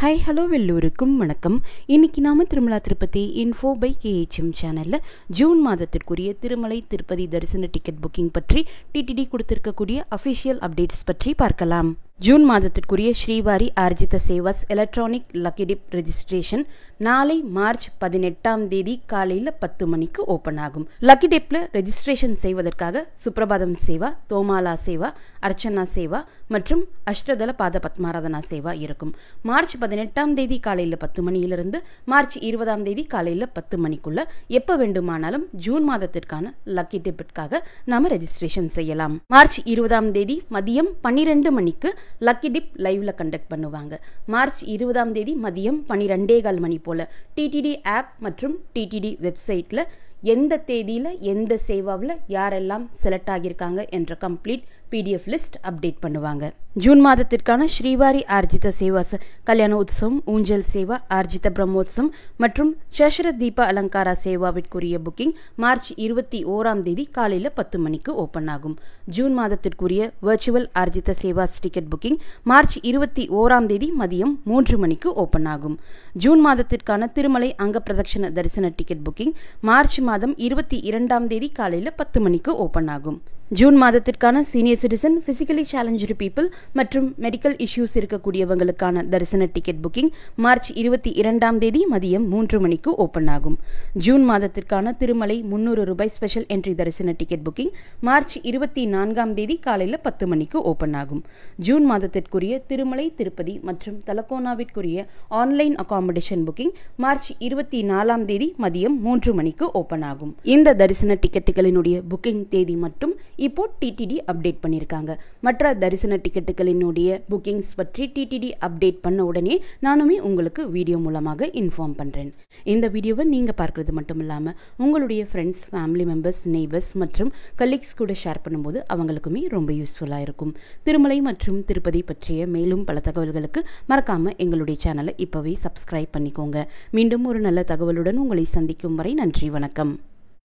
Hi hello எல்லோருக்கும் வணக்கம். இன்னைக்கு நாம Tirumala Tirupati info by KHM சேனல்ல ஜூன் மாதத்திற்குரிய திருமலை திருப்பதி தரிசன டிக்கெட் புக்கிங் பற்றி டிடிடி கொடுத்திருக்கக்கூடிய அஃபிஷியல் அப்டேட்ஸ் பற்றி பார்க்கலாம். ஜூன் மாதத்திற்குரிய Srivari Arjitha sevas electronic lucky dip registration நாளை மார்ச் 18ஆம் தேதி காலையில் 10 மணிக்கு ஓபன் ஆகும். லக்கி டிப்ல ரெஜிஸ்ட்ரேஷன் செய்வதற்காக சுப்ரபாதம் சேவா, தோமாலா சேவா, அர்ச்சனா சேவா மற்றும் அஷ்டதள பாத பத்மாராதனா சேவா இருக்கும். மார்ச் 18ஆம் தேதி காலையில் 10 மணியிலிருந்து மார்ச் 20ஆம் தேதி காலையில் 10 மணிக்குள்ள எப்ப வேண்டுமானாலும் ஜூன் மாதத்திற்கான லக்கி டிப்பிற்காக நாம ரெஜிஸ்ட்ரேஷன் செய்யலாம். மார்ச் 20ஆம் தேதி மதியம் 12 மணிக்கு லக்கி டிப் லைவ்ல கண்டக்ட் பண்ணுவாங்க. மார்ச் 20ஆம் தேதி மதியம் 12:15 மணி போல டிடிடி ஆப் மற்றும் டிடிடி வெப்சைட்ல எந்த தேதியில எந்த சேவாவில் யாரெல்லாம் செலக்ட் ஆகியிருக்காங்க என்ற கம்ப்ளீட் PDF லிஸ்ட் அப்டேட் பண்ணுவாங்க. ஜூன் மாதத்திற்கான ஸ்ரீவாரி ஆர்ஜித சேவாஸ் கல்யாண உற்சவம், ஊஞ்சல் சேவா, ஆர்ஜித பிரம்மோத்சவம் மற்றும் சஷ்ர தீப அலங்காரா சேவாவிற்குரிய புக்கிங் மார்ச் 21ஆம் தேதி காலையில் 10 மணிக்கு ஓபன் ஆகும். ஜூன் மாதத்திற்குரிய virtual Arjitha sevas ticket booking March 21ஆம் தேதி மதியம் 3 மணிக்கு ஓபன் ஆகும். ஜூன் மாதத்திற்கான திருமலை அங்க பிரதட்சண தரிசன டிக்கெட் புக்கிங் மார்ச் மாதம் 22ஆம் தேதி காலையில் 10 மணிக்கு ஓபன் ஆகும். ஜூன் மாதத்திற்கான senior citizen, physically challenge people மற்றும் மெடிக்கல் இஷ்யூஸ் இருக்கக்கூடியவங்களுக்கான தரிசன டிக்கெட் புக்கிங் மார்ச் 22ஆம் தேதி மதியம் 3 மணிக்கு ஓபன் ஆகும். ஜூன் மாதத்திற்கான திருமலை 300 ரூபாய் ஸ்பெஷல் என்ட்ரி தரிசன டிக்கெட் புக்கிங் மார்ச் 24ஆம் தேதி காலையில் 10 மணிக்கு ஓபன் ஆகும். ஜூன் மாதத்திற்குரிய திருமலை திருப்பதி மற்றும் தலக்கோனாவிற்குரிய ஆன்லைன் அகாமடேஷன் புக்கிங் மார்ச் 24ஆம் தேதி மதியம் 3 மணிக்கு ஓபன் ஆகும். இந்த தரிசன டிக்கெட்டுகளினுடைய புக்கிங் தேதி மட்டும் இப்போ டிடிடி அப்டேட் பண்ணியிருக்காங்க. மற்ற தரிசன டிக்கெட்டுகளினுடைய புக்கிங்ஸ் பற்றி டிடிடி அப்டேட் பண்ண உடனே நானுமே உங்களுக்கு வீடியோ மூலமாக இன்ஃபார்ம் பண்றேன். இந்த வீடியோவை நீங்க பார்க்கறது மட்டும் இல்லாம உங்களுடைய ஃப்ரெண்ட்ஸ், ஃபேமிலி மெம்பர்ஸ், நெய்பர்ஸ் மற்றும் கலீக்ஸ் கூட ஷேர் பண்ணும்போது அவங்களுக்குமே ரொம்ப யூஸ்ஃபுல்லா இருக்கும். திருமலை மற்றும் திருப்பதி பற்றிய மேலும் பல தகவல்களுக்கு மறக்காம எங்களுடைய சேனலை இப்பவே சப்ஸ்கிரைப் பண்ணிக்கோங்க. மீண்டும் ஒரு நல்ல தகவலுடன் உங்களை சந்திக்கும் வரை நன்றி, வணக்கம்.